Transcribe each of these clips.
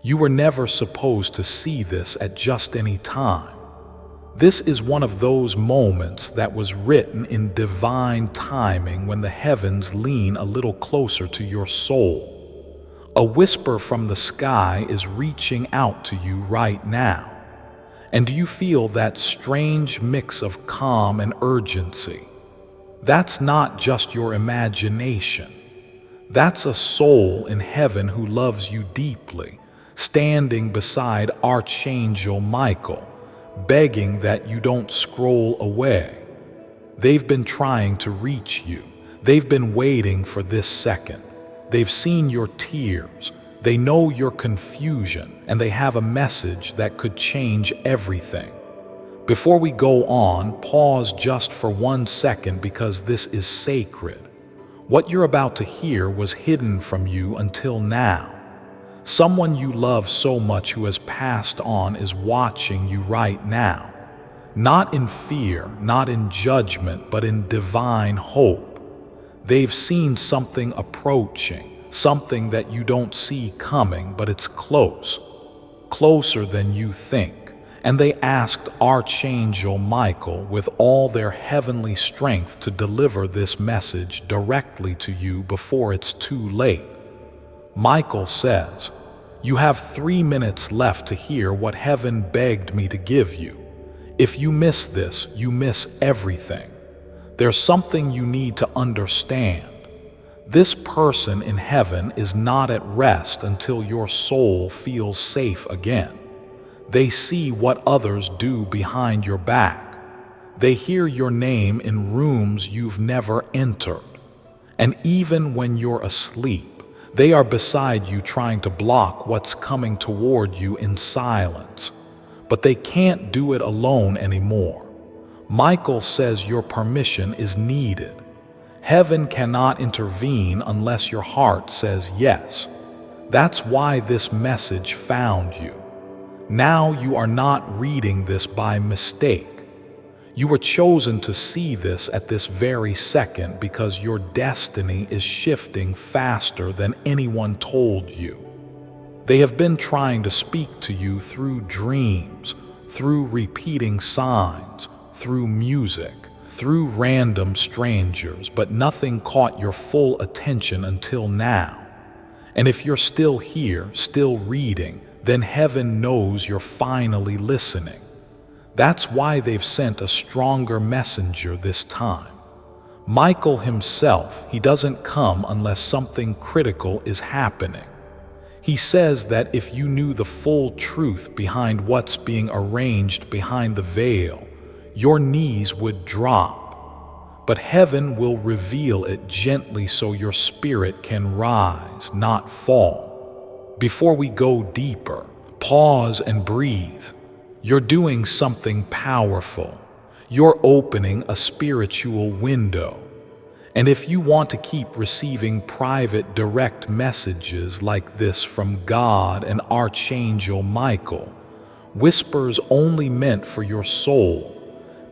You were never supposed to see this at just any time. This is one of those moments that was written in divine timing when the heavens lean a little closer to your soul. A whisper from the sky is reaching out to you right now. And do you feel that strange mix of calm and urgency? That's not just your imagination. That's a soul in heaven who loves you deeply, standing beside Archangel Michael, begging that you don't scroll away. They've been trying to reach you. They've been waiting for this second. They've seen your tears. They know your confusion, and they have a message that could change everything. Before we go on, pause just for 1 second because this is sacred. What you're about to hear was hidden from you until now. Someone you love so much who has passed on is watching you right now. Not in fear, not in judgment, but in divine hope. They've seen something approaching, something that you don't see coming, but it's close, closer than you think. And they asked Archangel Michael with all their heavenly strength to deliver this message directly to you before it's too late. Michael says, "You have 3 minutes left to hear what heaven begged me to give you. If you miss this, you miss everything. There's something you need to understand. This person in heaven is not at rest until your soul feels safe again. They see what others do behind your back. They hear your name in rooms you've never entered. And even when you're asleep, they are beside you trying to block what's coming toward you in silence. But they can't do it alone anymore. Michael says your permission is needed. Heaven cannot intervene unless your heart says yes. That's why this message found you. Now you are not reading this by mistake. You were chosen to see this at this very second because your destiny is shifting faster than anyone told you. They have been trying to speak to you through dreams, through repeating signs, through music, through random strangers, but nothing caught your full attention until now. And if you're still here, still reading, then heaven knows you're finally listening. That's why they've sent a stronger messenger this time. Michael himself, he doesn't come unless something critical is happening. He says that if you knew the full truth behind what's being arranged behind the veil, your knees would drop. But heaven will reveal it gently so your spirit can rise, not fall. Before we go deeper, pause and breathe. You're doing something powerful. You're opening a spiritual window. And if you want to keep receiving private direct messages like this from God and Archangel Michael, whispers only meant for your soul,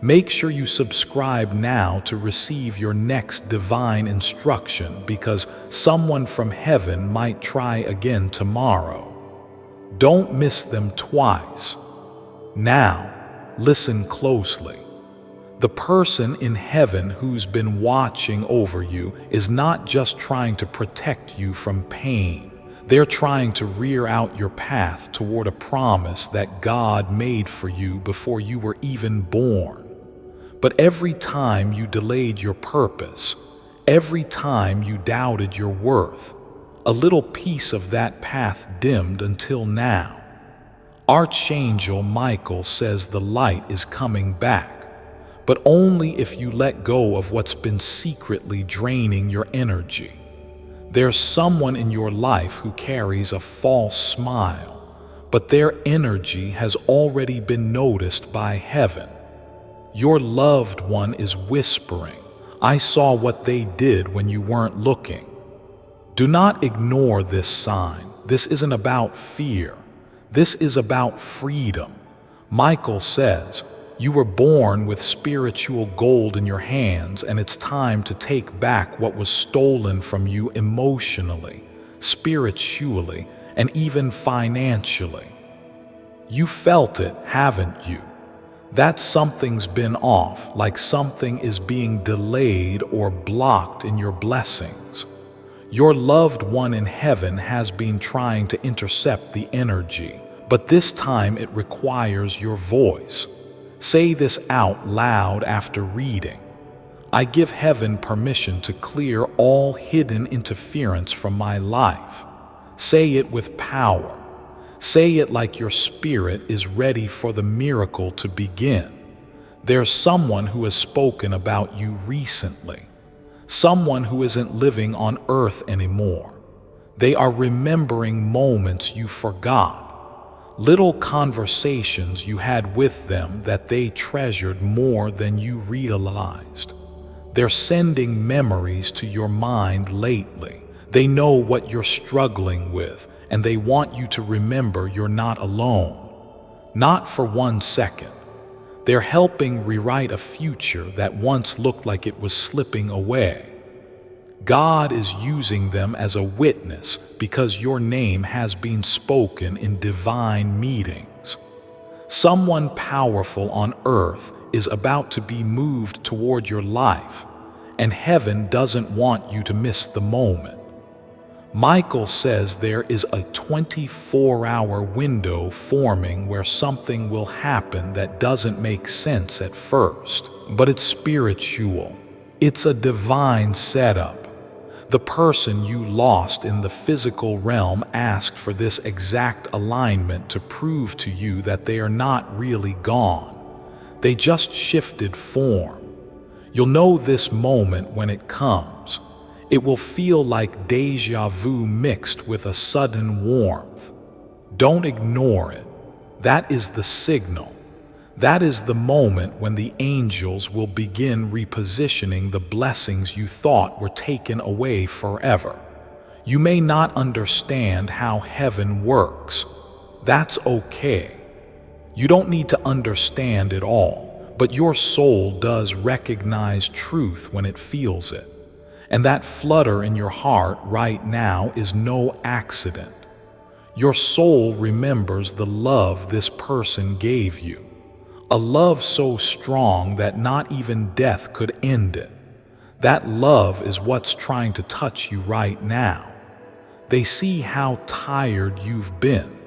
make sure you subscribe now to receive your next divine instruction because someone from heaven might try again tomorrow. Don't miss them twice. Now, listen closely. The person in heaven who's been watching over you is not just trying to protect you from pain. They're trying to rear out your path toward a promise that God made for you before you were even born. But every time you delayed your purpose, every time you doubted your worth, a little piece of that path dimmed until now. Archangel Michael says the light is coming back, but only if you let go of what's been secretly draining your energy. There's someone in your life who carries a false smile, but their energy has already been noticed by heaven. Your loved one is whispering, "I saw what they did when you weren't looking." Do not ignore this sign. This isn't about fear. This is about freedom. Michael says, you were born with spiritual gold in your hands, and it's time to take back what was stolen from you emotionally, spiritually, and even financially. You felt it, haven't you? That something's been off, like something is being delayed or blocked in your blessings. Your loved one in heaven has been trying to intercept the energy, but this time it requires your voice. Say this out loud after reading. I give heaven permission to clear all hidden interference from my life. Say it with power. Say it like your spirit is ready for the miracle to begin. There's someone who has spoken about you recently. Someone who isn't living on earth anymore. They are remembering moments you forgot. Little conversations you had with them that they treasured more than you realized. They're sending memories to your mind lately. They know what you're struggling with, and they want you to remember you're not alone. Not for 1 second. They're helping rewrite a future that once looked like it was slipping away. God is using them as a witness because your name has been spoken in divine meetings. Someone powerful on earth is about to be moved toward your life, and heaven doesn't want you to miss the moment. Michael says there is a 24-hour window forming where something will happen that doesn't make sense at first, but it's spiritual. It's a divine setup. The person you lost in the physical realm asked for this exact alignment to prove to you that they are not really gone. They just shifted form. You'll know this moment when it comes. It will feel like déjà vu mixed with a sudden warmth. Don't ignore it. That is the signal. That is the moment when the angels will begin repositioning the blessings you thought were taken away forever. You may not understand how heaven works. That's okay. You don't need to understand it all, but your soul does recognize truth when it feels it. And that flutter in your heart right now is no accident. Your soul remembers the love this person gave you. A love so strong that not even death could end it. That love is what's trying to touch you right now. They see how tired you've been.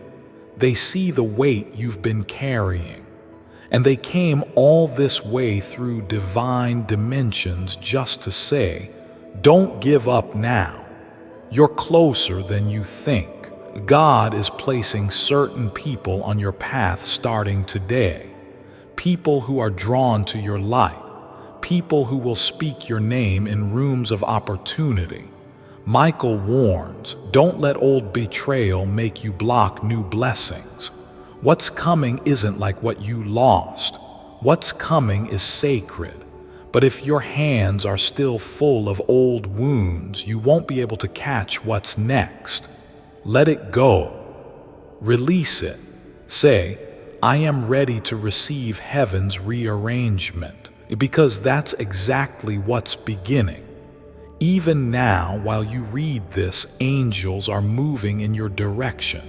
They see the weight you've been carrying. And they came all this way through divine dimensions just to say, don't give up now. You're closer than you think. God is placing certain people on your path starting today. People who are drawn to your light. People who will speak your name in rooms of opportunity. Michael warns, don't let old betrayal make you block new blessings. What's coming isn't like what you lost. What's coming is sacred. But if your hands are still full of old wounds, you won't be able to catch what's next. Let it go. Release it. Say, I am ready to receive heaven's rearrangement, because that's exactly what's beginning. Even now, while you read this, angels are moving in your direction.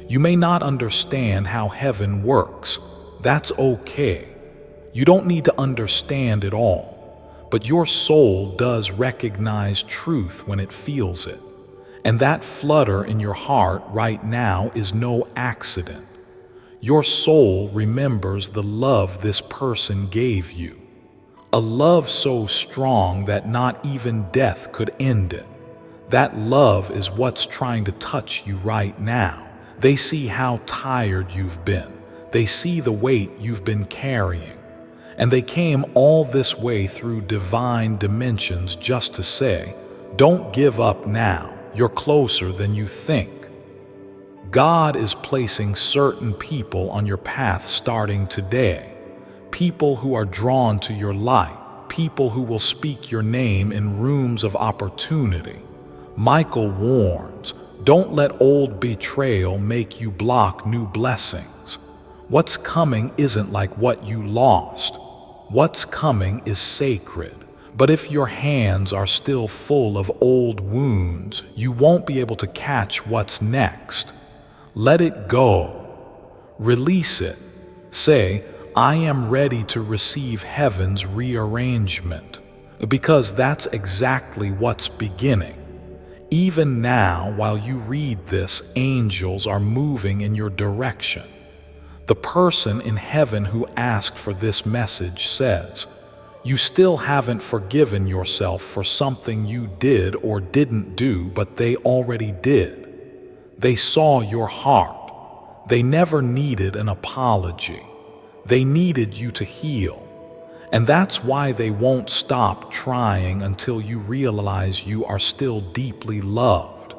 You may not understand how heaven works. That's okay. You don't need to understand it all, but your soul does recognize truth when it feels it. And that flutter in your heart right now is no accident. Your soul remembers the love this person gave you. A love so strong that not even death could end it. That love is what's trying to touch you right now. They see how tired you've been. They see the weight you've been carrying. And they came all this way through divine dimensions just to say, don't give up now. You're closer than you think. God is placing certain people on your path starting today. People who are drawn to your light. People who will speak your name in rooms of opportunity. Michael warns, don't let old betrayal make you block new blessings. What's coming isn't like what you lost. What's coming is sacred. But if your hands are still full of old wounds, you won't be able to catch what's next. Let it go. Release it. Say, I am ready to receive heaven's rearrangement. Because that's exactly what's beginning. Even now, while you read this, angels are moving in your direction. The person in heaven who asked for this message says, you still haven't forgiven yourself for something you did or didn't do, but they already did. They saw your heart. They never needed an apology. They needed you to heal. And that's why they won't stop trying until you realize you are still deeply loved.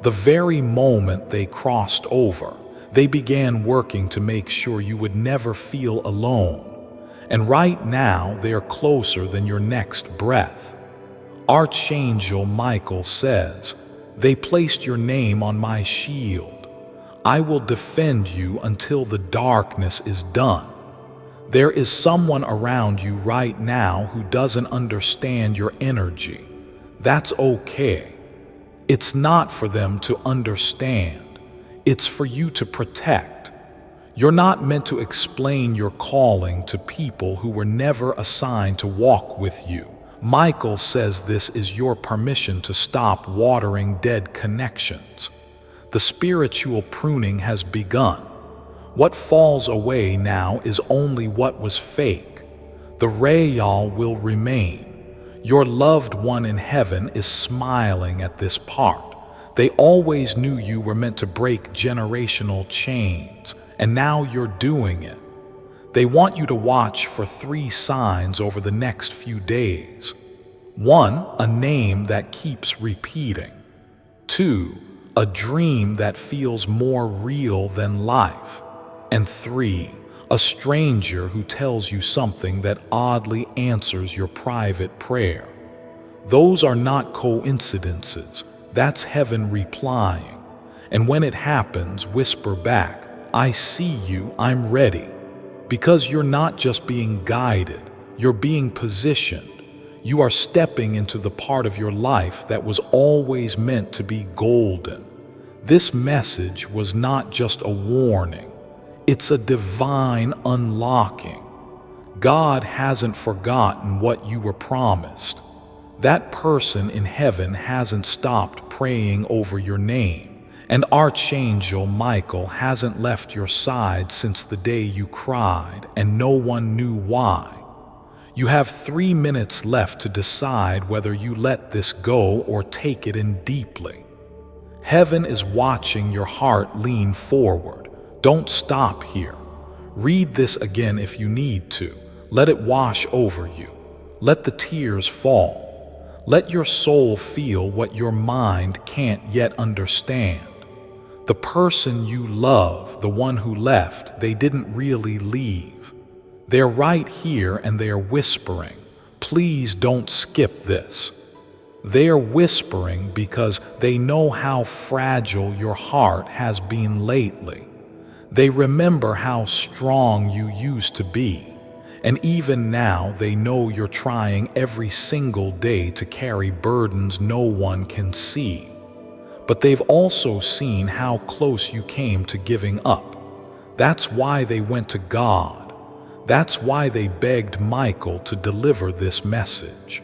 The very moment they crossed over, they began working to make sure you would never feel alone. And right now, they're closer than your next breath. Archangel Michael says, they placed your name on my shield. I will defend you until the darkness is done. There is someone around you right now who doesn't understand your energy. That's okay. It's not for them to understand. It's for you to protect. You're not meant to explain your calling to people who were never assigned to walk with you. Michael says this is your permission to stop watering dead connections. The spiritual pruning has begun. What falls away now is only what was fake. The real will remain. Your loved one in heaven is smiling at this part. They always knew you were meant to break generational chains, and now you're doing it. They want you to watch for 3 signs over the next few days. 1, a name that keeps repeating. 2, a dream that feels more real than life. And 3, a stranger who tells you something that oddly answers your private prayer. Those are not coincidences. That's heaven replying. And when it happens, whisper back, I see you, I'm ready. Because you're not just being guided, you're being positioned. You are stepping into the part of your life that was always meant to be golden. This message was not just a warning. It's a divine unlocking. God hasn't forgotten what you were promised. That person in heaven hasn't stopped praying over your name. And Archangel Michael hasn't left your side since the day you cried and no one knew why. You have 3 minutes left to decide whether you let this go or take it in deeply. Heaven is watching your heart lean forward. Don't stop here. Read this again if you need to. Let it wash over you. Let the tears fall. Let your soul feel what your mind can't yet understand. The person you love, the one who left, they didn't really leave. They're right here and they're whispering, please don't skip this. They're whispering because they know how fragile your heart has been lately. They remember how strong you used to be. And even now they know you're trying every single day to carry burdens no one can see. But they've also seen how close you came to giving up. That's why they went to God. That's why they begged Michael to deliver this message.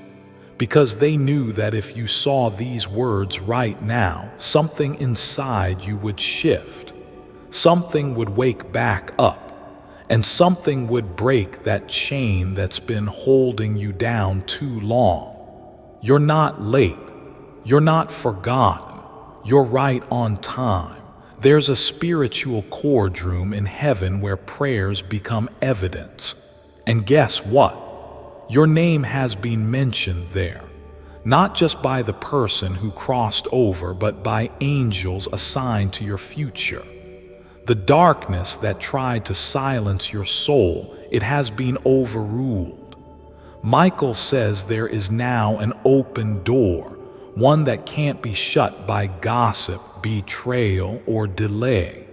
Because they knew that if you saw these words right now, something inside you would shift. Something would wake back up. And something would break that chain that's been holding you down too long. You're not late. You're not forgotten. You're right on time. There's a spiritual courtroom in heaven where prayers become evidence. And guess what? Your name has been mentioned there. Not just by the person who crossed over, but by angels assigned to your future. The darkness that tried to silence your soul, it has been overruled. Michael says there is now an open door, one that can't be shut by gossip, betrayal, or delay.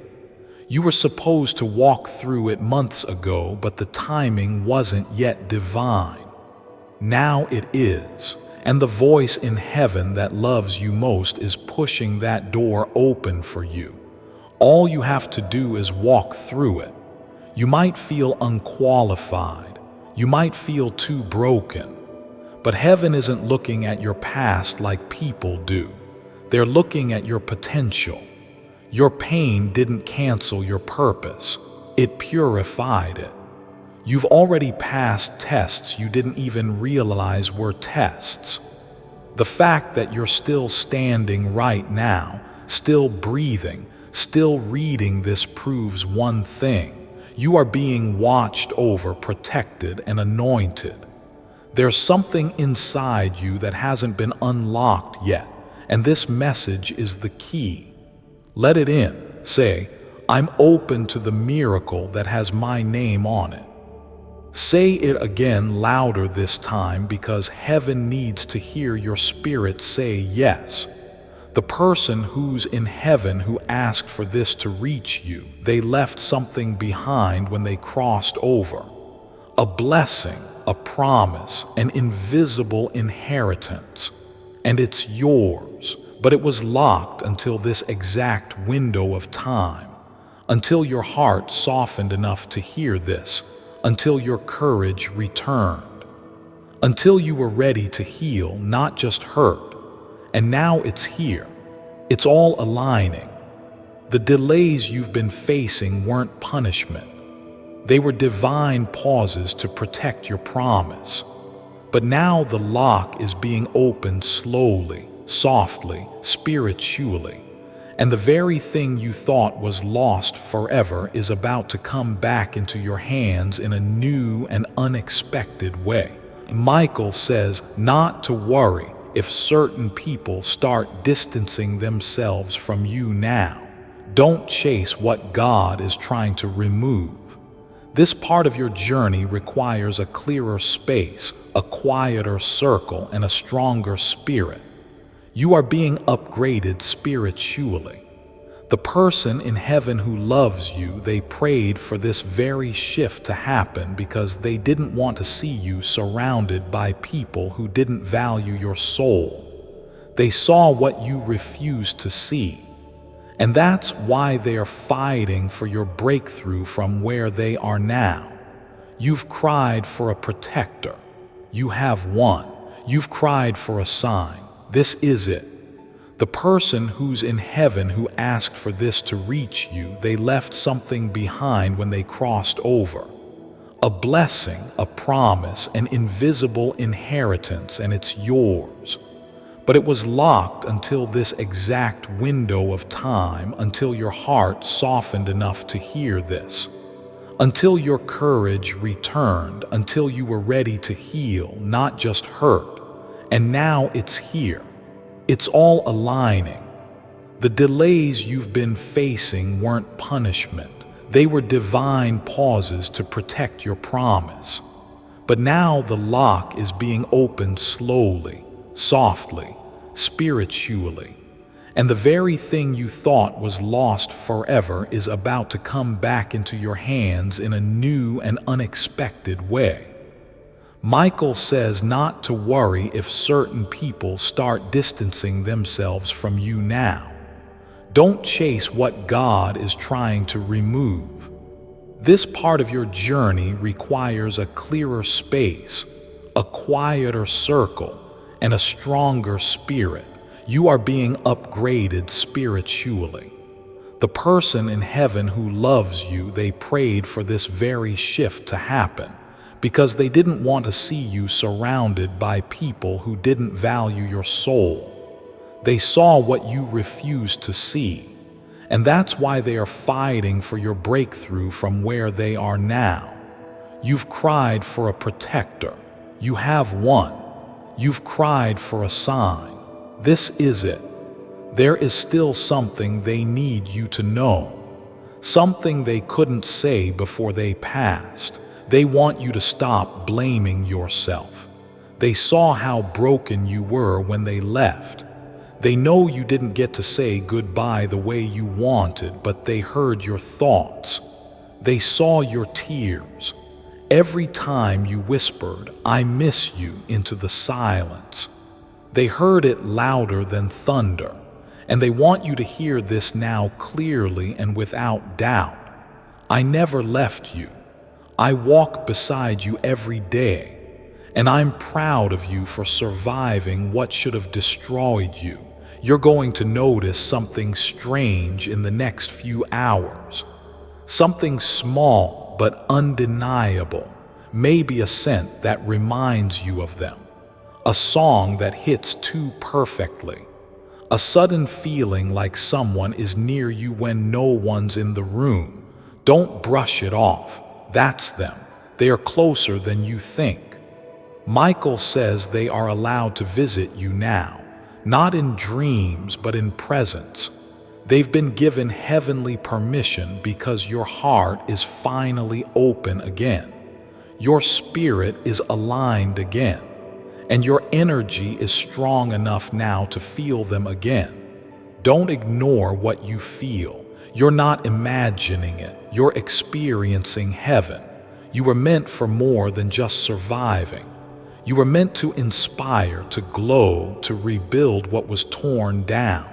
You were supposed to walk through it months ago, but the timing wasn't yet divine. Now it is, and the voice in heaven that loves you most is pushing that door open for you. All you have to do is walk through it. You might feel unqualified. You might feel too broken. But heaven isn't looking at your past like people do. They're looking at your potential. Your pain didn't cancel your purpose. It purified it. You've already passed tests you didn't even realize were tests. The fact that you're still standing right now, still breathing, still reading this proves one thing. You are being watched over, protected, and anointed. There's something inside you that hasn't been unlocked yet, and this message is the key. Let it in. Say, I'm open to the miracle that has my name on it. Say it again louder this time, because heaven needs to hear your spirit say yes. The person who's in heaven who asked for this to reach you, they left something behind when they crossed over. A blessing, a promise, an invisible inheritance. And it's yours, but it was locked until this exact window of time, until your heart softened enough to hear this, until your courage returned, until you were ready to heal, not just hurt. And now it's here. It's all aligning. The delays you've been facing weren't punishment. They were divine pauses to protect your promise. But now the lock is being opened slowly, softly, spiritually. And the very thing you thought was lost forever is about to come back into your hands in a new and unexpected way. Michael says not to worry if certain people start distancing themselves from you now. Don't chase what God is trying to remove. This part of your journey requires a clearer space, a quieter circle, and a stronger spirit. You are being upgraded spiritually. The person in heaven who loves you, they prayed for this very shift to happen because they didn't want to see you surrounded by people who didn't value your soul. They saw what you refused to see. And that's why they are fighting for your breakthrough from where they are now. You've cried for a protector. You have one. You've cried for a sign. This is it. The person who's in heaven who asked for this to reach you, they left something behind when they crossed over. A blessing, a promise, an invisible inheritance, and it's yours. But it was locked until this exact window of time, until your heart softened enough to hear this. Until your courage returned, until you were ready to heal, not just hurt. And now it's here. It's all aligning. The delays you've been facing weren't punishment. They were divine pauses to protect your promise. But now the lock is being opened slowly, softly, spiritually. And the very thing you thought was lost forever is about to come back into your hands in a new and unexpected way. Michael says not to worry if certain people start distancing themselves from you now. Don't chase what God is trying to remove. This part of your journey requires a clearer space, a quieter circle, and a stronger spirit. You are being upgraded spiritually. The person in heaven who loves you, they prayed for this very shift to happen because they didn't want to see you surrounded by people who didn't value your soul. They saw what you refused to see, and that's why they are fighting for your breakthrough from where they are now. You've cried for a protector. You have one. You've cried for a sign. This is it. There is still something they need you to know, something they couldn't say before they passed. They want you to stop blaming yourself. They saw how broken you were when they left. They know you didn't get to say goodbye the way you wanted, but they heard your thoughts. They saw your tears. Every time you whispered, "I miss you," into the silence. They heard it louder than thunder. And they want you to hear this now clearly and without doubt. I never left you. I walk beside you every day, and I'm proud of you for surviving what should have destroyed you. You're going to notice something strange in the next few hours. Something small but undeniable. Maybe a scent that reminds you of them. A song that hits too perfectly. A sudden feeling like someone is near you when no one's in the room. Don't brush it off. That's them. They are closer than you think. Michael says they are allowed to visit you now, not in dreams but in presence. They've been given heavenly permission because your heart is finally open again. Your spirit is aligned again, and your energy is strong enough now to feel them again. Don't ignore what you feel. You're not imagining it. You're experiencing heaven. You were meant for more than just surviving. You were meant to inspire, to glow, to rebuild what was torn down.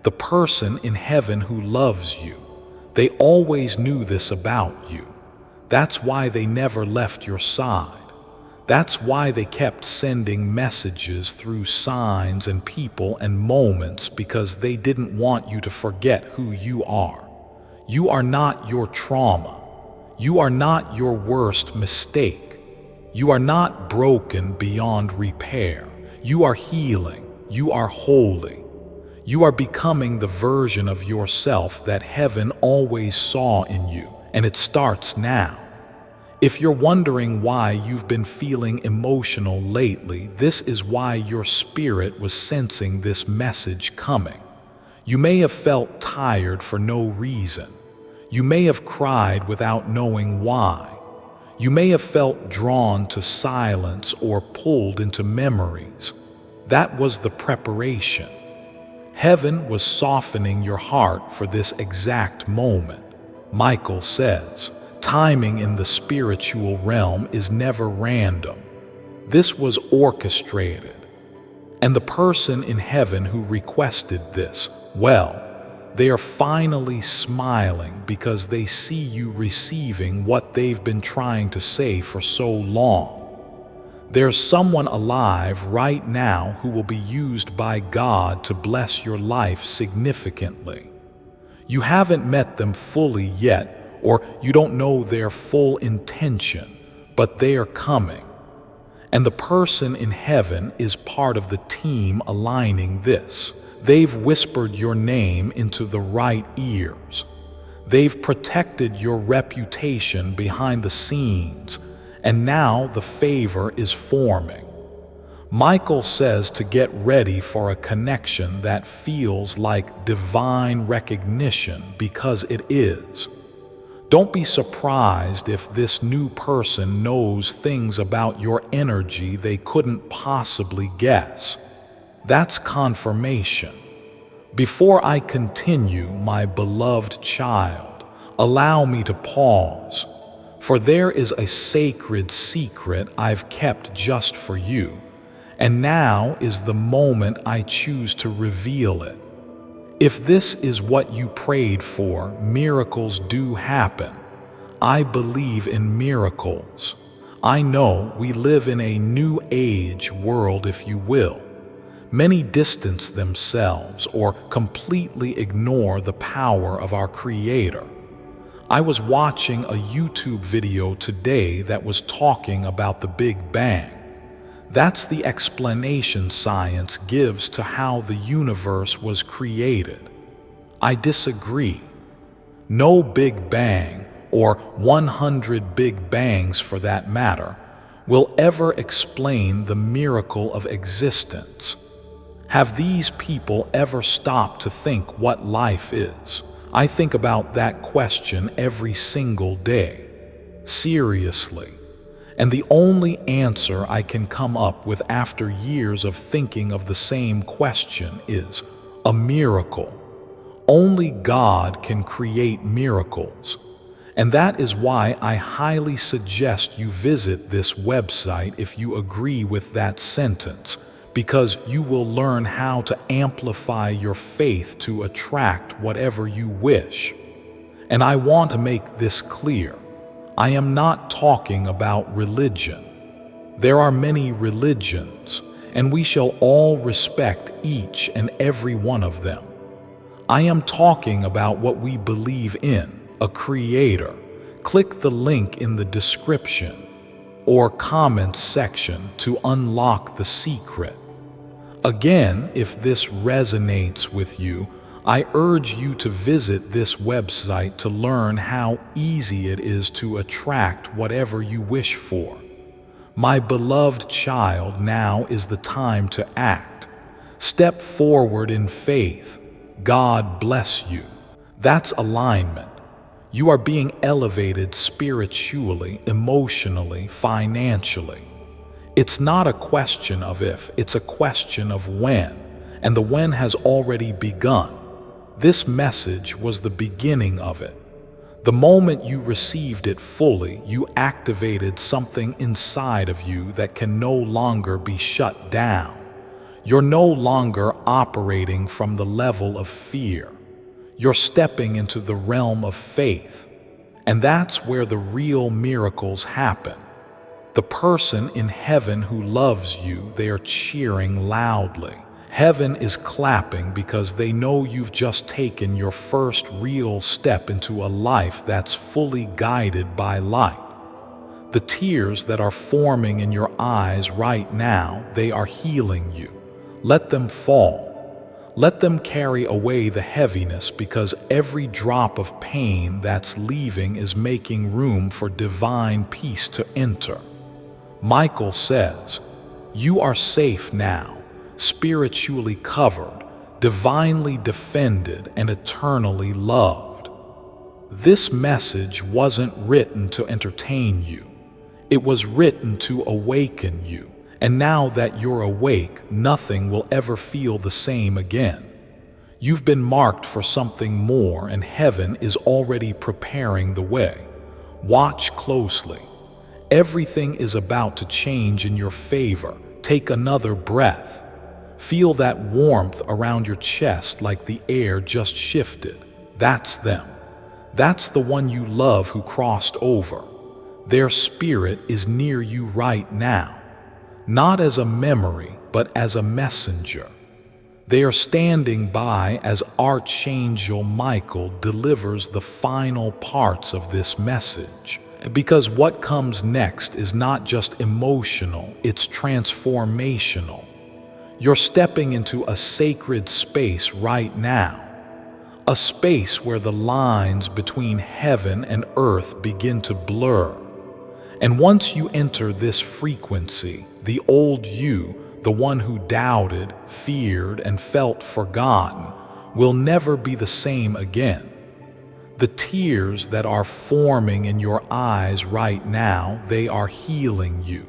The person in heaven who loves you, they always knew this about you. That's why they never left your side. That's why they kept sending messages through signs and people and moments, because they didn't want you to forget who you are. You are not your trauma. You are not your worst mistake. You are not broken beyond repair. You are healing. You are holy. You are becoming the version of yourself that heaven always saw in you, and it starts now. If you're wondering why you've been feeling emotional lately, this is why your spirit was sensing this message coming. You may have felt tired for no reason. You may have cried without knowing why. You may have felt drawn to silence or pulled into memories. That was the preparation. Heaven was softening your heart for this exact moment. Michael says, timing in the spiritual realm is never random. This was orchestrated. And the person in heaven who requested this, well, they are finally smiling because they see you receiving what they've been trying to say for so long. There's someone alive right now who will be used by God to bless your life significantly. You haven't met them fully yet, or you don't know their full intention, but they are coming. And the person in heaven is part of the team aligning this. They've whispered your name into the right ears. They've protected your reputation behind the scenes, and now the favor is forming. Michael says to get ready for a connection that feels like divine recognition, because it is. Don't be surprised if this new person knows things about your energy they couldn't possibly guess. That's confirmation. Before I continue, my beloved child, allow me to pause, for there is a sacred secret I've kept just for you, and now is the moment I choose to reveal it. If this is what you prayed for, miracles do happen. I believe in miracles. I know we live in a new age world, if you will. Many distance themselves or completely ignore the power of our Creator. I was watching a YouTube video today that was talking about the Big Bang. That's the explanation science gives to how the universe was created. I disagree. No Big Bang, or 100 Big Bangs for that matter, will ever explain the miracle of existence. Have these people ever stopped to think what life is? I think about that question every single day. Seriously. And the only answer I can come up with after years of thinking of the same question is a miracle. Only God can create miracles. And that is why I highly suggest you visit this website if you agree with that sentence, because you will learn how to amplify your faith to attract whatever you wish. And I want to make this clear. I am not talking about religion. There are many religions, and we shall all respect each and every one of them. I am talking about what we believe in, a creator. Click the link in the description or comments section to unlock the secret. Again, if this resonates with you, I urge you to visit this website to learn how easy it is to attract whatever you wish for. My beloved child, now is the time to act. Step forward in faith. God bless you. That's alignment. You are being elevated spiritually, emotionally, financially. It's not a question of if, it's a question of when, and the when has already begun. This message was the beginning of it. The moment you received it fully, you activated something inside of you that can no longer be shut down. You're no longer operating from the level of fear. You're stepping into the realm of faith. And that's where the real miracles happen. The person in heaven who loves you, they are cheering loudly. Heaven is clapping because they know you've just taken your first real step into a life that's fully guided by light. The tears that are forming in your eyes right now, they are healing you. Let them fall. Let them carry away the heaviness, because every drop of pain that's leaving is making room for divine peace to enter. Michael says, "You are safe now, spiritually covered, divinely defended, and eternally loved." This message wasn't written to entertain you. It was written to awaken you. And now that you're awake, nothing will ever feel the same again. You've been marked for something more, and heaven is already preparing the way. Watch closely. Everything is about to change in your favor. Take another breath. Feel that warmth around your chest like the air just shifted. That's them. That's the one you love who crossed over. Their spirit is near you right now. Not as a memory, but as a messenger. They are standing by as Archangel Michael delivers the final parts of this message. Because what comes next is not just emotional, it's transformational. You're stepping into a sacred space right now. A space where the lines between heaven and earth begin to blur. And once you enter this frequency, the old you, the one who doubted, feared, and felt forgotten, will never be the same again. The tears that are forming in your eyes right now, they are healing you.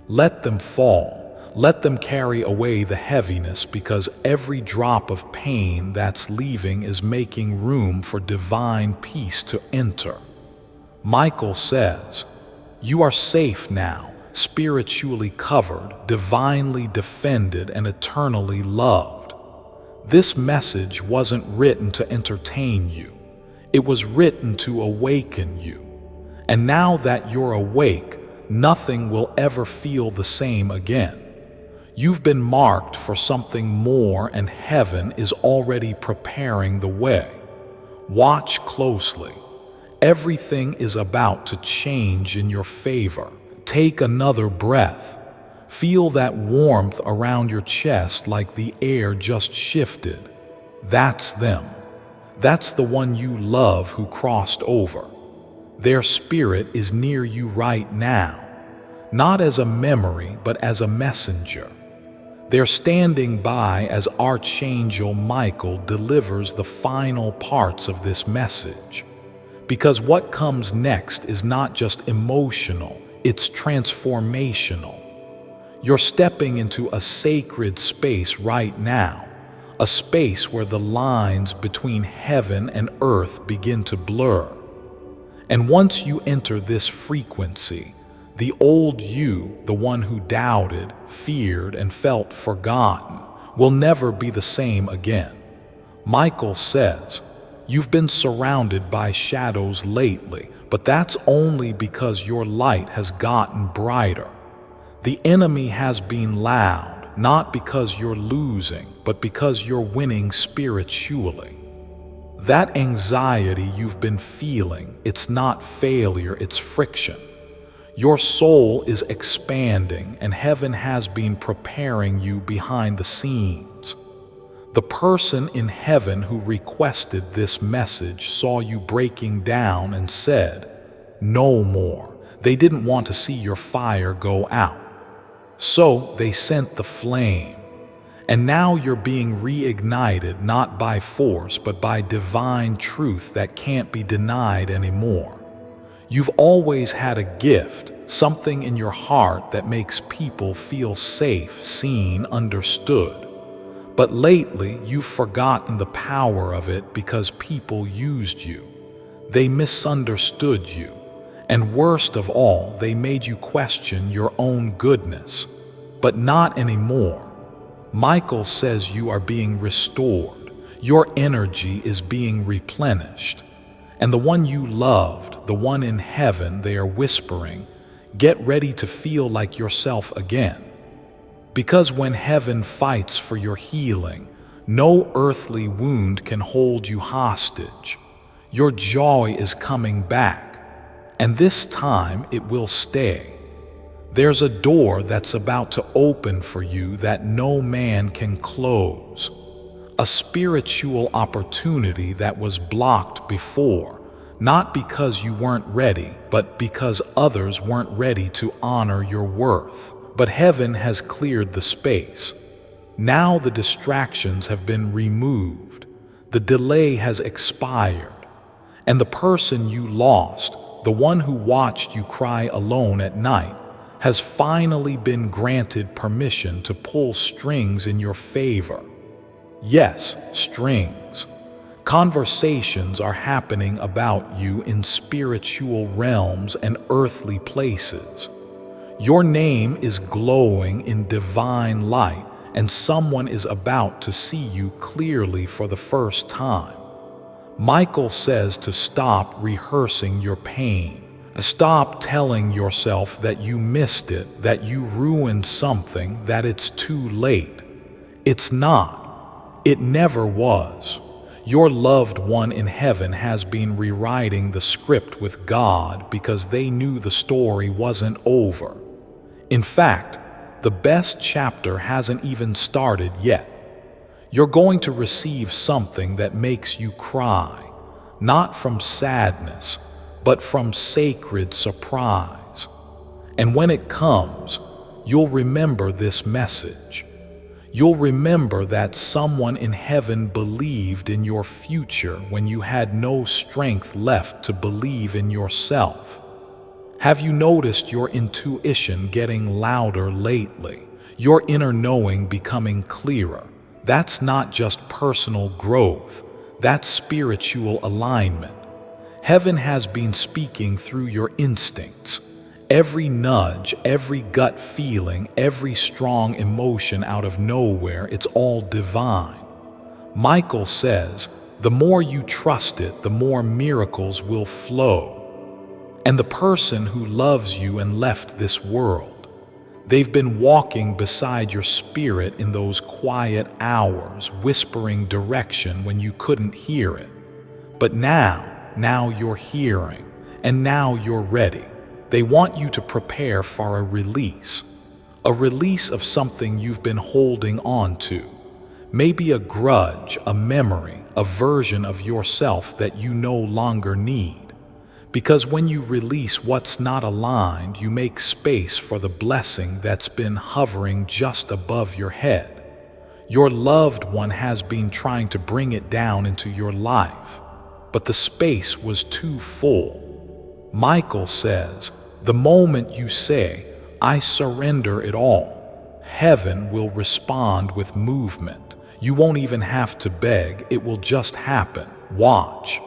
Let them fall. Let them carry away the heaviness, because every drop of pain that's leaving is making room for divine peace to enter. Michael says, "You are safe now, spiritually covered, divinely defended, and eternally loved." This message wasn't written to entertain you. It was written to awaken you. And now that you're awake, nothing will ever feel the same again. You've been marked for something more, and heaven is already preparing the way. Watch closely. Everything is about to change in your favor. Take another breath. Feel that warmth around your chest like the air just shifted. That's them. That's the one you love who crossed over. Their spirit is near you right now, not as a memory, but as a messenger. They're standing by as Archangel Michael delivers the final parts of this message. Because what comes next is not just emotional, it's transformational. You're stepping into a sacred space right now, a space where the lines between heaven and earth begin to blur. And once you enter this frequency, The old you, the one who doubted, feared, and felt forgotten, will never be the same again. Michael says, "You've been surrounded by shadows lately, but that's only because your light has gotten brighter. The enemy has been loud, not because you're losing, but because you're winning spiritually. That anxiety you've been feeling, it's not failure, it's friction. Your soul is expanding, and heaven has been preparing you behind the scenes. The person in heaven who requested this message saw you breaking down and said, 'No more.' They didn't want to see your fire go out. So they sent the flame. And now you're being reignited not by force, but by divine truth that can't be denied anymore. You've always had a gift, something in your heart that makes people feel safe, seen, understood. But lately, you've forgotten the power of it because people used you. They misunderstood you. And worst of all, they made you question your own goodness. But not anymore. Michael says you are being restored. Your energy is being replenished. And the one you loved, the one in heaven, they are whispering, "Get ready to feel like yourself again." Because when heaven fights for your healing, no earthly wound can hold you hostage. Your joy is coming back, and this time it will stay. There's a door that's about to open for you that no man can close. A spiritual opportunity that was blocked before, not because you weren't ready, but because others weren't ready to honor your worth. But heaven has cleared the space. Now the distractions have been removed. The delay has expired. And the person you lost, the one who watched you cry alone at night, has finally been granted permission to pull strings in your favor. Yes, strings. Conversations are happening about you in spiritual realms and earthly places. Your name is glowing in divine light, and someone is about to see you clearly for the first time. Michael says to stop rehearsing your pain. Stop telling yourself that you missed it, that you ruined something, that it's too late. It's not. It never was. Your loved one in heaven has been rewriting the script with God because they knew the story wasn't over. In fact, the best chapter hasn't even started yet. You're going to receive something that makes you cry, not from sadness, but from sacred surprise. And when it comes, you'll remember this message. You'll remember that someone in heaven believed in your future when you had no strength left to believe in yourself. Have you noticed your intuition getting louder lately? Your inner knowing becoming clearer? That's not just personal growth, that's spiritual alignment. Heaven has been speaking through your instincts. Every nudge, every gut feeling, every strong emotion out of nowhere, it's all divine. Michael says, the more you trust it, the more miracles will flow. And the person who loves you and left this world, they've been walking beside your spirit in those quiet hours, whispering direction when you couldn't hear it. But now you're hearing, and now you're ready. They want you to prepare for a release of something you've been holding on to. Maybe a grudge, a memory, a version of yourself that you no longer need. Because when you release what's not aligned, you make space for the blessing that's been hovering just above your head. Your loved one has been trying to bring it down into your life, but the space was too full. Michael says, the moment you say, "I surrender it all," heaven will respond with movement. You won't even have to beg, it will just happen. Watch.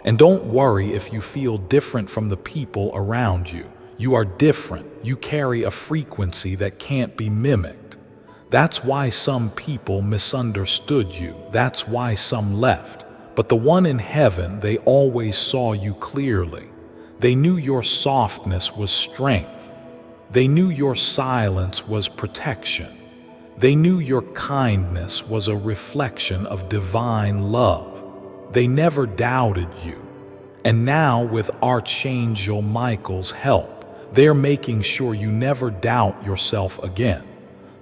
And don't worry if you feel different from the people around you. You are different. You carry a frequency that can't be mimicked. That's why some people misunderstood you. That's why some left. But the one in heaven, they always saw you clearly. They knew your softness was strength. They knew your silence was protection. They knew your kindness was a reflection of divine love. They never doubted you. And now, with Archangel Michael's help, they're making sure you never doubt yourself again.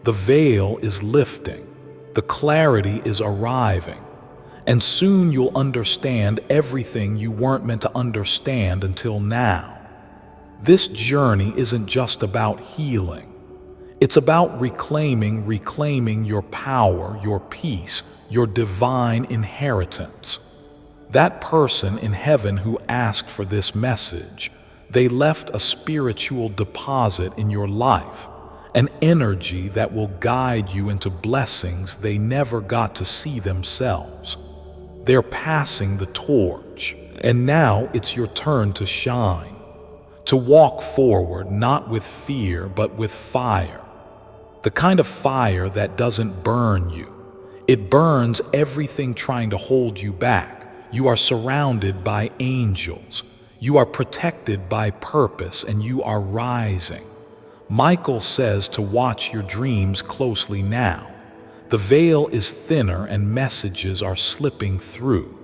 The veil is lifting. The clarity is arriving. And soon you'll understand everything you weren't meant to understand until now. This journey isn't just about healing. It's about reclaiming your power, your peace, your divine inheritance. That person in heaven who asked for this message, they left a spiritual deposit in your life, an energy that will guide you into blessings they never got to see themselves. They're passing the torch, and now it's your turn to shine, to walk forward not with fear but with fire. The kind of fire that doesn't burn you. It burns everything trying to hold you back. You are surrounded by angels. You are protected by purpose, and you are rising. Michael says to watch your dreams closely now. The veil is thinner and messages are slipping through.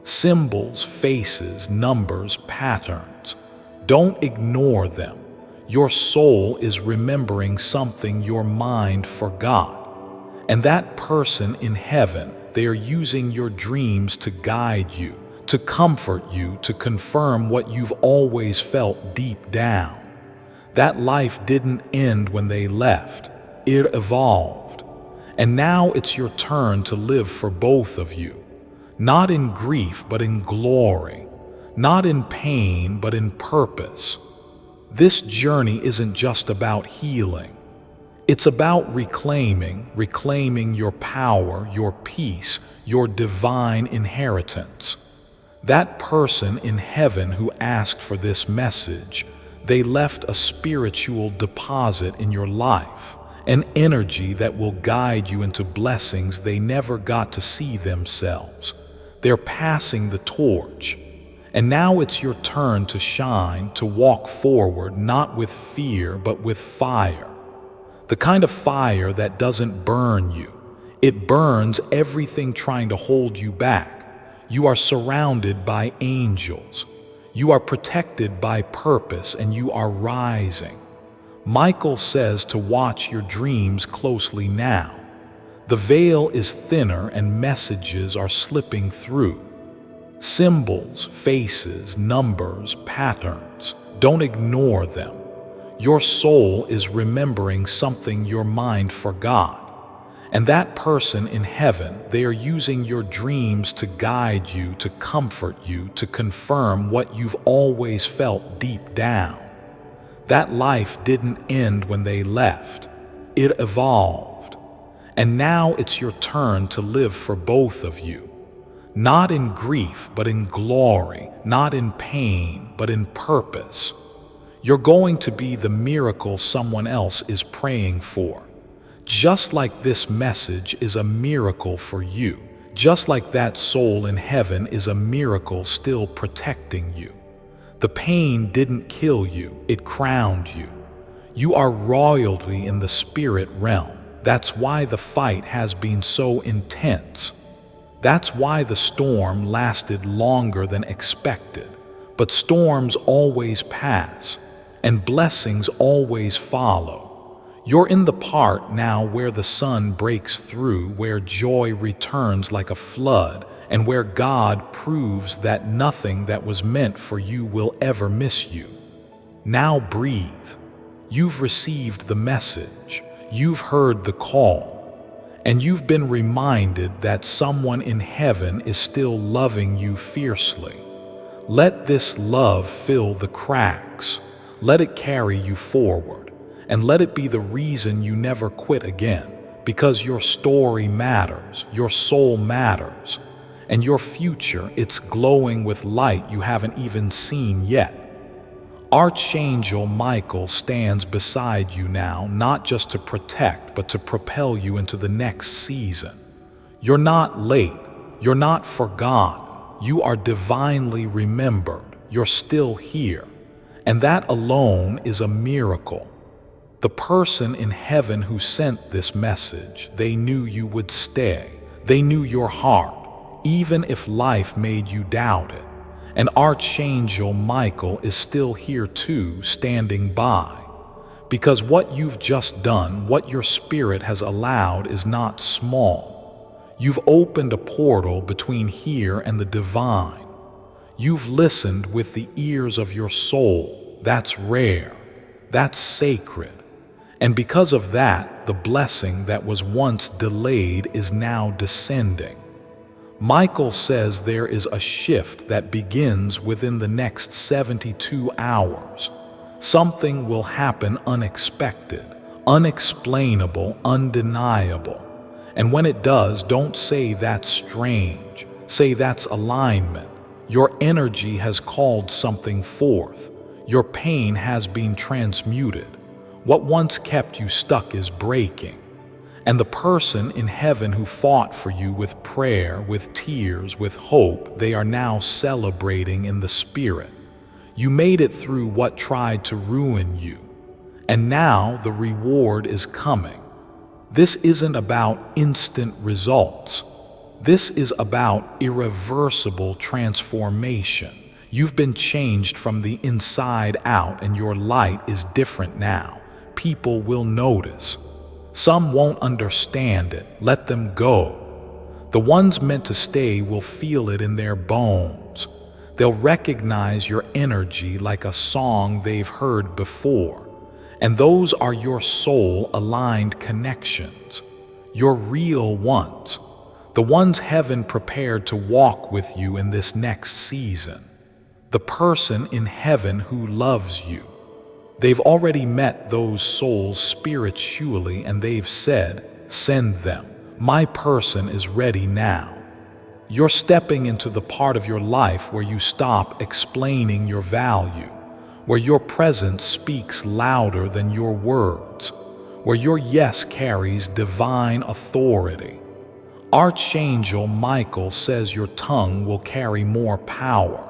Symbols, faces, numbers, patterns. Don't ignore them. Your soul is remembering something your mind forgot. And that person in heaven, they are using your dreams to guide you, to comfort you, to confirm what you've always felt deep down. That life didn't end when they left. It evolved. And now it's your turn to live for both of you. Not in grief, but in glory. Not in pain, but in purpose. This journey isn't just about healing. It's about reclaiming your power, your peace, your divine inheritance. That person in heaven who asked for this message, they left a spiritual deposit in your life, an energy that will guide you into blessings they never got to see themselves. They're passing the torch. And now it's your turn to shine, to walk forward, not with fear, but with fire. The kind of fire that doesn't burn you. It burns everything trying to hold you back. You are surrounded by angels. You are protected by purpose, and you are rising. Michael says to watch your dreams closely now. The veil is thinner and messages are slipping through. Symbols, faces, numbers, patterns. Don't ignore them. Your soul is remembering something your mind forgot. And that person in heaven, they are using your dreams to guide you, to comfort you, to confirm what you've always felt deep down. That life didn't end when they left. It evolved. And now it's your turn to live for both of you. Not in grief, but in glory. Not in pain, but in purpose. You're going to be the miracle someone else is praying for. Just like this message is a miracle for you. Just like that soul in heaven is a miracle still protecting you. The pain didn't kill you, it crowned you. You are royalty in the spirit realm. That's why the fight has been so intense. That's why the storm lasted longer than expected. But storms always pass, and blessings always follow. You're in the part now where the sun breaks through, where joy returns like a flood, and where God proves that nothing that was meant for you will ever miss you. Now breathe. You've received the message. You've heard the call. And you've been reminded that someone in heaven is still loving you fiercely. Let this love fill the cracks. Let it carry you forward. And let it be the reason you never quit again. Because your story matters. Your soul matters. And your future, it's glowing with light you haven't even seen yet. Archangel Michael stands beside you now, not just to protect, but to propel you into the next season. You're not late. You're not forgotten. You are divinely remembered. You're still here. And that alone is a miracle. The person in heaven who sent this message, they knew you would stay. They knew your heart, even if life made you doubt it. And Archangel Michael is still here too, standing by. Because what you've just done, what your spirit has allowed, is not small. You've opened a portal between here and the divine. You've listened with the ears of your soul. That's rare. That's sacred. And because of that, the blessing that was once delayed is now descending. Michael says there is a shift that begins within the next 72 hours. Something will happen unexpected, unexplainable, undeniable. And when it does, don't say that's strange. Say that's alignment. Your energy has called something forth. Your pain has been transmuted. What once kept you stuck is breaking. And the person in heaven who fought for you with prayer, with tears, with hope, they are now celebrating in the spirit. You made it through what tried to ruin you. And now the reward is coming. This isn't about instant results. This is about irreversible transformation. You've been changed from the inside out, and your light is different now. People will notice. Some won't understand it. Let them go. The ones meant to stay will feel it in their bones. They'll recognize your energy like a song they've heard before. And those are your soul-aligned connections, your real ones, the ones heaven prepared to walk with you in this next season. The person in heaven who loves you. They've already met those souls spiritually, and they've said, "Send them. My person is ready now." You're stepping into the part of your life where you stop explaining your value, where your presence speaks louder than your words, where your yes carries divine authority. Archangel Michael says your tongue will carry more power.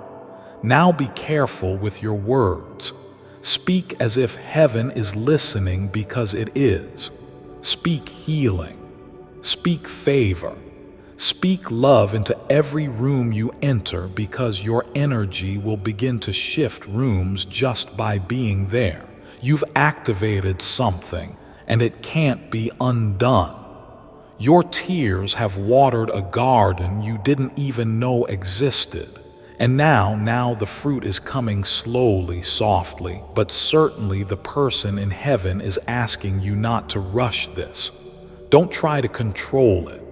Now be careful with your words. Speak as if heaven is listening, because it is. Speak healing. Speak favor. Speak love into every room you enter, because your energy will begin to shift rooms just by being there. You've activated something, and it can't be undone. Your tears have watered a garden you didn't even know existed. And now the fruit is coming slowly, softly, but certainly the person in heaven is asking you not to rush this. Don't try to control it.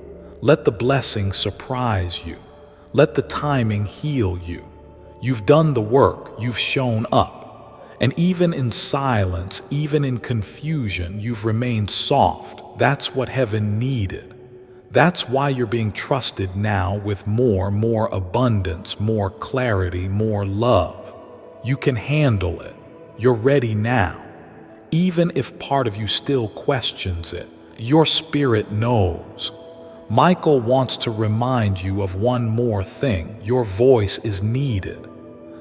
Let the blessing surprise you. Let the timing heal you. You've done the work, you've shown up. And even in silence, even in confusion, you've remained soft. That's what heaven needed. That's why you're being trusted now with more abundance, more clarity, more love. You can handle it. You're ready now. Even if part of you still questions it, your spirit knows. Michael wants to remind you of one more thing. Your voice is needed.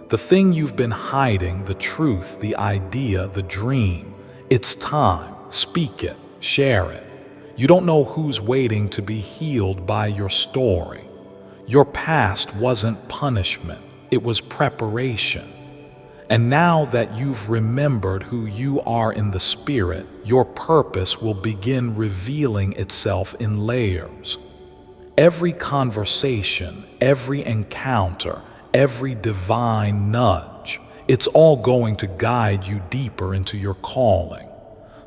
The thing you've been hiding, the truth, the idea, the dream. It's time. Speak it. Share it. You don't know who's waiting to be healed by your story. Your past wasn't punishment. It was preparation. And now that you've remembered who you are in the spirit, your purpose will begin revealing itself in layers. Every conversation, every encounter, every divine nudge, it's all going to guide you deeper into your calling.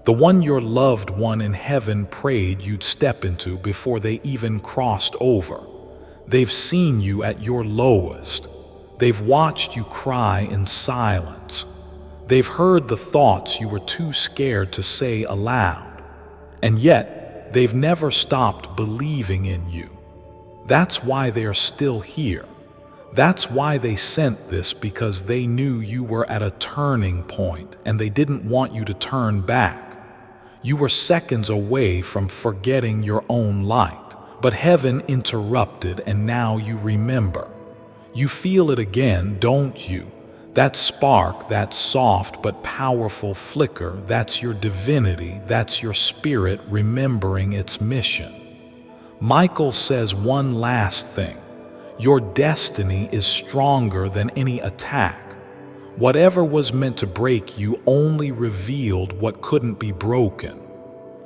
The one your loved one in heaven prayed you'd step into before they even crossed over. They've seen you at your lowest. They've watched you cry in silence. They've heard the thoughts you were too scared to say aloud. And yet, they've never stopped believing in you. That's why they are still here. That's why they sent this, because they knew you were at a turning point and they didn't want you to turn back. You were seconds away from forgetting your own light, but heaven interrupted and now you remember. You feel it again, don't you? That spark, that soft but powerful flicker, that's your divinity, that's your spirit remembering its mission. Michael says one last thing. Your destiny is stronger than any attack. Whatever was meant to break you only revealed what couldn't be broken.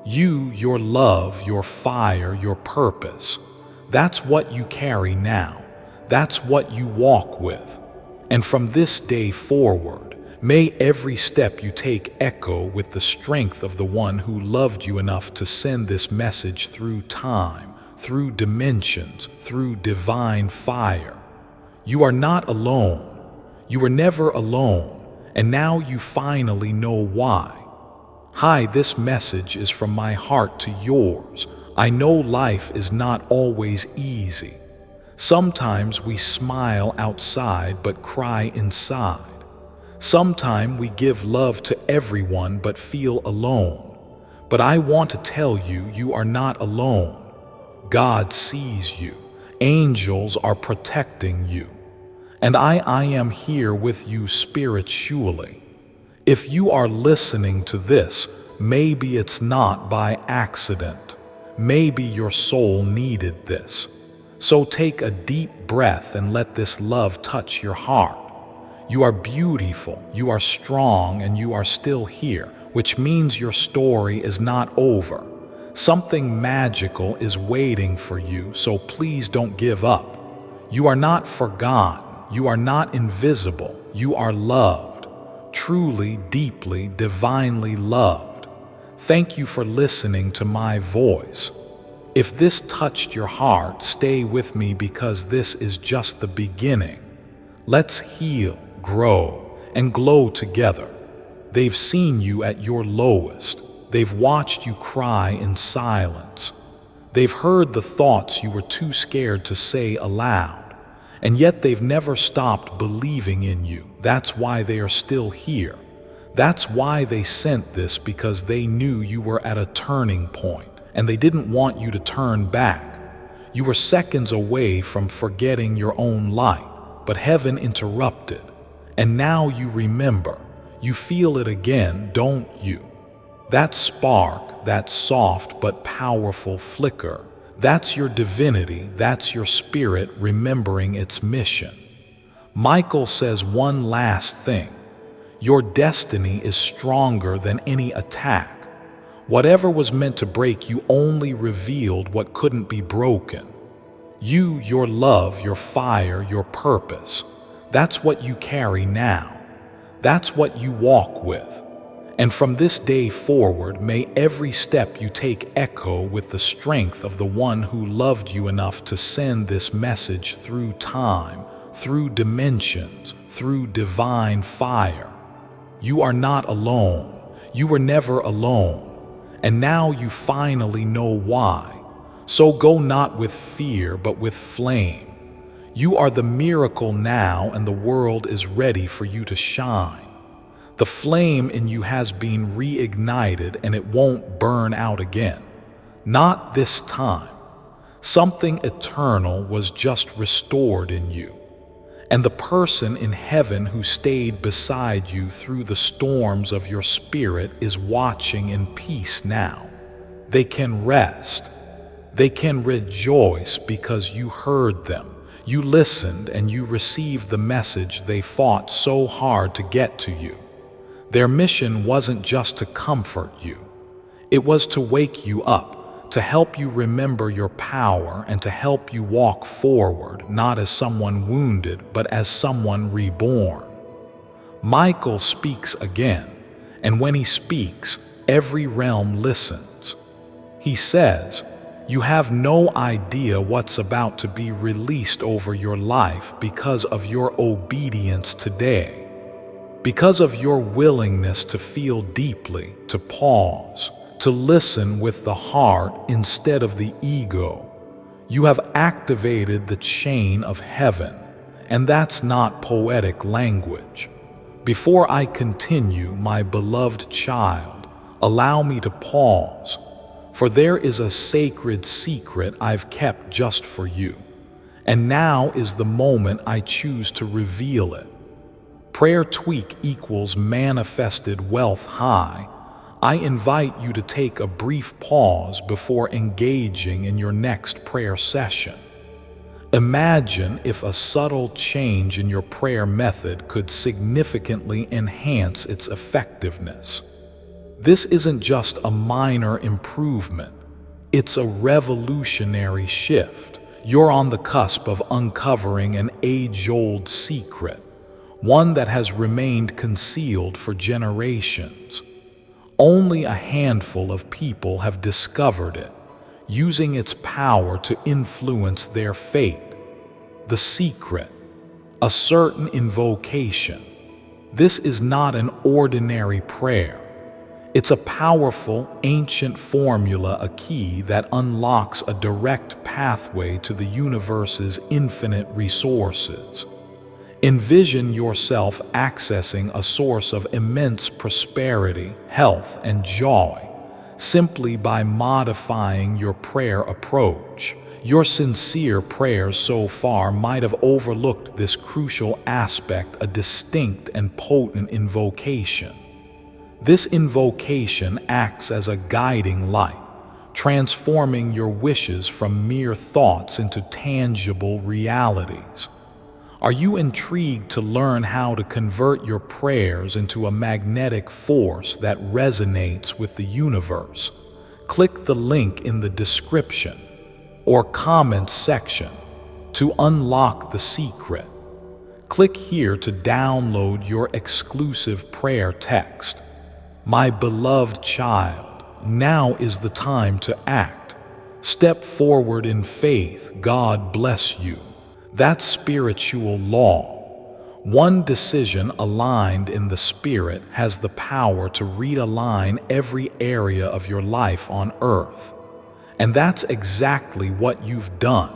You, your love, your fire, your purpose. That's what you carry now. That's what you walk with. And from this day forward, may every step you take echo with the strength of the one who loved you enough to send this message through time, through dimensions, through divine fire. You are not alone. You were never alone, and now you finally know why. Hi, this message is from my heart to yours. I know life is not always easy. Sometimes we smile outside but cry inside. Sometimes we give love to everyone but feel alone. But I want to tell you, you are not alone. God sees you. Angels are protecting you. And I am here with you spiritually. If you are listening to this, maybe it's not by accident. Maybe your soul needed this. So take a deep breath and let this love touch your heart. You are beautiful, you are strong, and you are still here, which means your story is not over. Something magical is waiting for you, so please don't give up. You are not forgotten, you are not invisible, you are loved, truly, deeply, divinely loved. Thank you for listening to my voice. If this touched your heart, stay with me because this is just the beginning. Let's heal, grow, and glow together. They've seen you at your lowest. They've watched you cry in silence. They've heard the thoughts you were too scared to say aloud. And yet they've never stopped believing in you. That's why they are still here. That's why they sent this, because they knew you were at a turning point, and they didn't want you to turn back. You were seconds away from forgetting your own light, but heaven interrupted. And now you remember. You feel it again, don't you? That spark, that soft but powerful flicker, that's your divinity, that's your spirit remembering its mission. Michael says one last thing. Your destiny is stronger than any attack. Whatever was meant to break you only revealed what couldn't be broken. You, your love, your fire, your purpose, that's what you carry now. That's what you walk with. And from this day forward, may every step you take echo with the strength of the one who loved you enough to send this message through time, through dimensions, through divine fire. You are not alone. You were never alone. And now you finally know why. So go not with fear, but with flame. You are the miracle now, and the world is ready for you to shine. The flame in you has been reignited, and it won't burn out again. Not this time. Something eternal was just restored in you. And the person in heaven who stayed beside you through the storms of your spirit is watching in peace now. They can rest. They can rejoice because you heard them. You listened and you received the message they fought so hard to get to you. Their mission wasn't just to comfort you. It was to wake you up, to help you remember your power, and to help you walk forward, not as someone wounded, but as someone reborn. Michael speaks again, and when he speaks, every realm listens. He says, "You have no idea what's about to be released over your life because of your obedience today. Because of your willingness to feel deeply, to pause, to listen with the heart instead of the ego. You have activated the chain of heaven, and that's not poetic language. Before I continue, my beloved child, allow me to pause, for there is a sacred secret I've kept just for you, and now is the moment I choose to reveal it. Prayer tweak equals manifested wealth high. I invite you to take a brief pause before engaging in your next prayer session. Imagine if a subtle change in your prayer method could significantly enhance its effectiveness. This isn't just a minor improvement, it's a revolutionary shift. You're on the cusp of uncovering an age-old secret, one that has remained concealed for generations. Only a handful of people have discovered it, using its power to influence their fate. The secret, a certain invocation. This is not an ordinary prayer. It's a powerful, ancient formula, a key that unlocks a direct pathway to the universe's infinite resources. Envision yourself accessing a source of immense prosperity, health, and joy simply by modifying your prayer approach. Your sincere prayers so far might have overlooked this crucial aspect, a distinct and potent invocation. This invocation acts as a guiding light, transforming your wishes from mere thoughts into tangible realities. Are you intrigued to learn how to convert your prayers into a magnetic force that resonates with the universe? Click the link in the description or comment section to unlock the secret. Click here to download your exclusive prayer text. My beloved child, now is the time to act. Step forward in faith. God bless you. That's spiritual law. One decision aligned in the spirit has the power to realign every area of your life on earth. And that's exactly what you've done.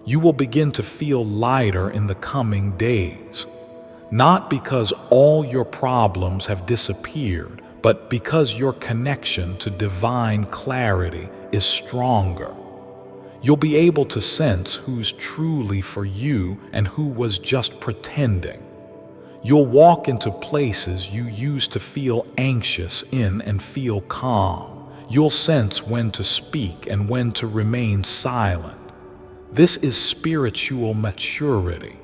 You will begin to feel lighter in the coming days. Not because all your problems have disappeared, but because your connection to divine clarity is stronger. You'll be able to sense who's truly for you and who was just pretending. You'll walk into places you used to feel anxious in and feel calm. You'll sense when to speak and when to remain silent. This is spiritual maturity.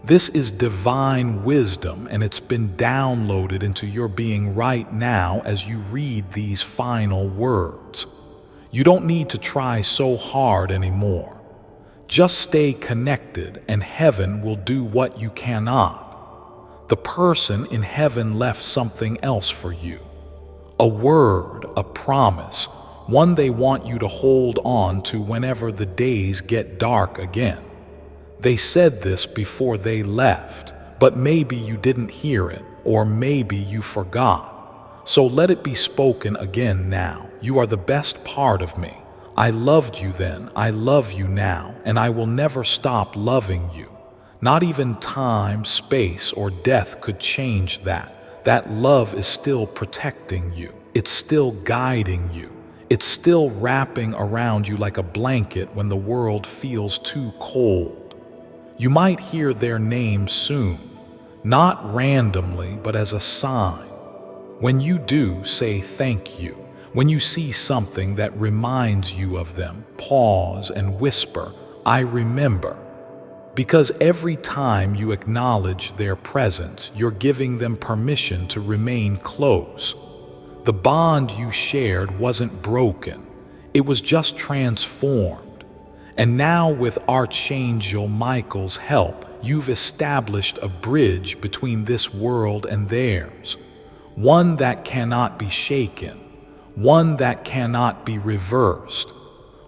This is divine wisdom, and it's been downloaded into your being right now as you read these final words. You don't need to try so hard anymore. Just stay connected and heaven will do what you cannot. The person in heaven left something else for you. A word, a promise, one they want you to hold on to whenever the days get dark again. They said this before they left, but maybe you didn't hear it, or maybe you forgot. So let it be spoken again now. You are the best part of me. I loved you then, I love you now, and I will never stop loving you. Not even time, space, or death could change that. That love is still protecting you. It's still guiding you. It's still wrapping around you like a blanket when the world feels too cold. You might hear their name soon, not randomly, but as a sign. When you do, say thank you. When you see something that reminds you of them, pause and whisper, I remember. Because every time you acknowledge their presence, you're giving them permission to remain close. The bond you shared wasn't broken. It was just transformed. And now with Archangel Michael's help, you've established a bridge between this world and theirs. One that cannot be shaken, one that cannot be reversed,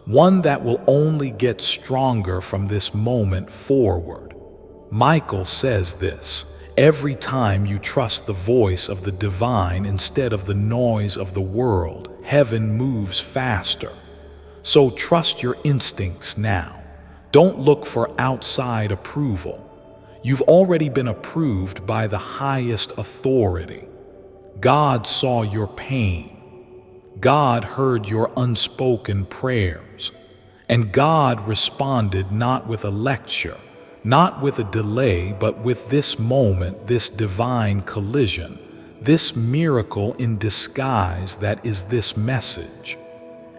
one that will only get stronger from this moment forward. Michael says this, every time you trust the voice of the divine instead of the noise of the world, heaven moves faster. So trust your instincts now. Don't look for outside approval. You've already been approved by the highest authority. God saw your pain. God heard your unspoken prayers. And God responded not with a lecture, not with a delay, but with this moment, this divine collision, this miracle in disguise that is this message.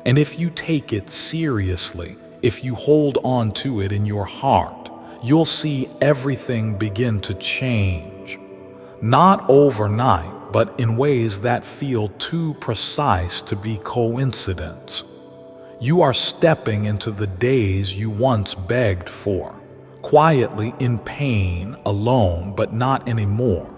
And if you take it seriously, if you hold on to it in your heart, you'll see everything begin to change. Not overnight, but in ways that feel too precise to be coincidence. You are stepping into the days you once begged for, quietly in pain, alone, but not anymore.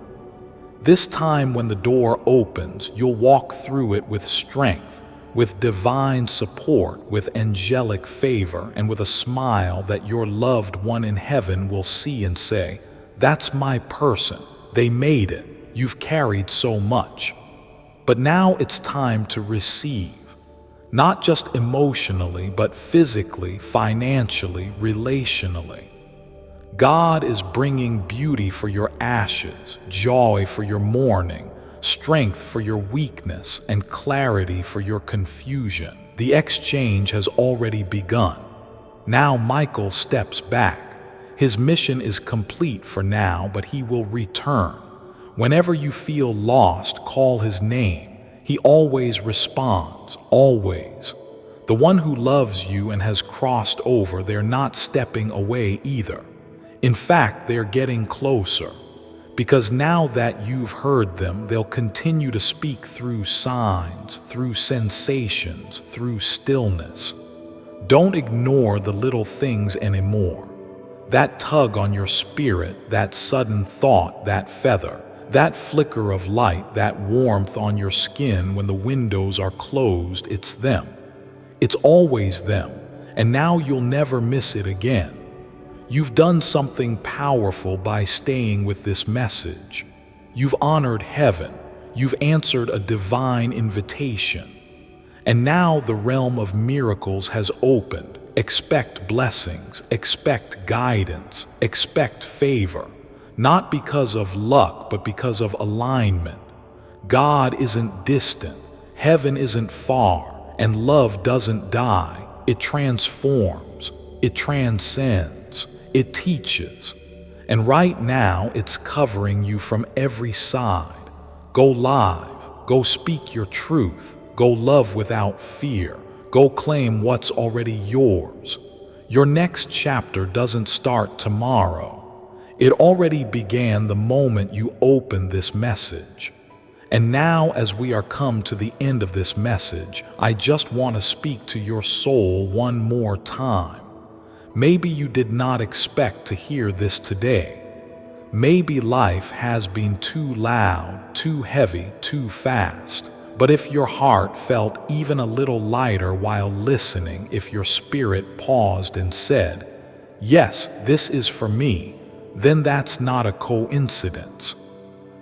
This time when the door opens, you'll walk through it with strength, with divine support, with angelic favor, and with a smile that your loved one in heaven will see and say, "That's my person. They made it. You've carried so much." But now it's time to receive. Not just emotionally, but physically, financially, relationally. God is bringing beauty for your ashes, joy for your mourning, strength for your weakness, and clarity for your confusion. The exchange has already begun. Now Michael steps back. His mission is complete for now, but he will return. Whenever you feel lost, call his name. He always responds, always. The one who loves you and has crossed over, they're not stepping away either. In fact, they're getting closer. Because now that you've heard them, they'll continue to speak through signs, through sensations, through stillness. Don't ignore the little things anymore. That tug on your spirit, that sudden thought, that feather, that flicker of light, that warmth on your skin when the windows are closed, it's them. It's always them, and now you'll never miss it again. You've done something powerful by staying with this message. You've honored heaven. You've answered a divine invitation. And now the realm of miracles has opened. Expect blessings, expect guidance, expect favor. Not because of luck, but because of alignment. God isn't distant, heaven isn't far, and love doesn't die. It transforms, it transcends, it teaches. And right now, it's covering you from every side. Go live, go speak your truth, go love without fear, go claim what's already yours. Your next chapter doesn't start tomorrow. It already began the moment you opened this message. And now, as we are come to the end of this message, I just want to speak to your soul one more time. Maybe you did not expect to hear this today. Maybe life has been too loud, too heavy, too fast. But if your heart felt even a little lighter while listening, if your spirit paused and said, "Yes, this is for me," then that's not a coincidence.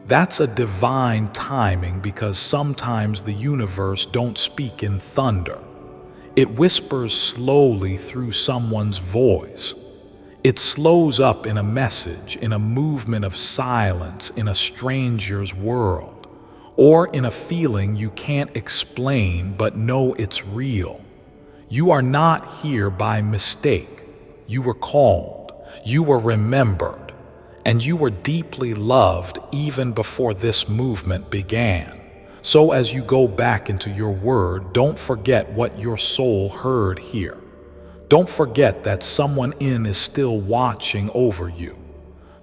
That's a divine timing, because sometimes the universe don't speak in thunder. It whispers slowly through someone's voice. It slows up in a message, in a movement of silence, in a stranger's world, or in a feeling you can't explain but know it's real. You are not here by mistake. You were called. You were remembered. And you were deeply loved even before this movement began. So as you go back into your word, don't forget what your soul heard here. Don't forget that someone is still watching over you.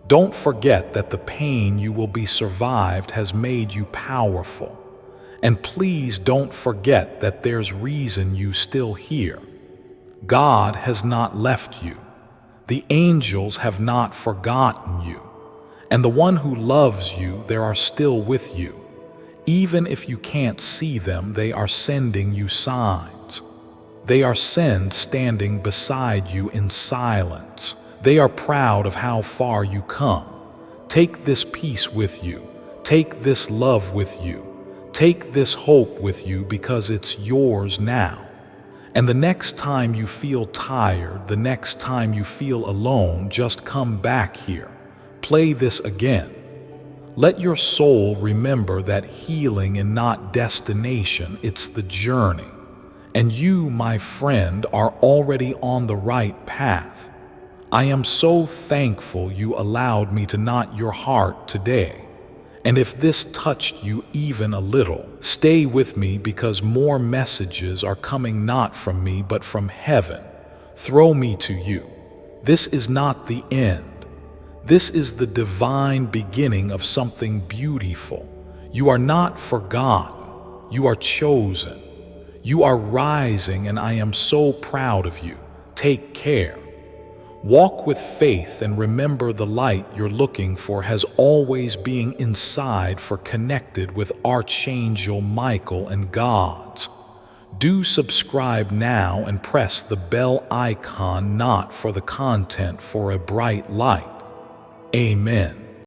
Don't forget that the pain you will be survived has made you powerful. And please don't forget that there's reason you still here. God has not left you. The angels have not forgotten you. And the one who loves you, they are still with you. Even if you can't see them, they are sending you signs. They are standing beside you in silence. They are proud of how far you come. Take this peace with you. Take this love with you. Take this hope with you, because it's yours now. And the next time you feel tired, the next time you feel alone, just come back here. Play this again. Let your soul remember that healing is not destination, it's the journey. And you, my friend, are already on the right path. I am so thankful you allowed me to knot your heart today. And if this touched you even a little, stay with me because more messages are coming not from me but from heaven. Throw me to you. This is not the end. This is the divine beginning of something beautiful. You are not forgotten. You are chosen. You are rising, and I am so proud of you. Take care. Walk with faith and remember the light you're looking for has always been inside, for connected with Archangel Michael and gods. Do subscribe now and press the bell icon, not for the content, for a bright light. Amen.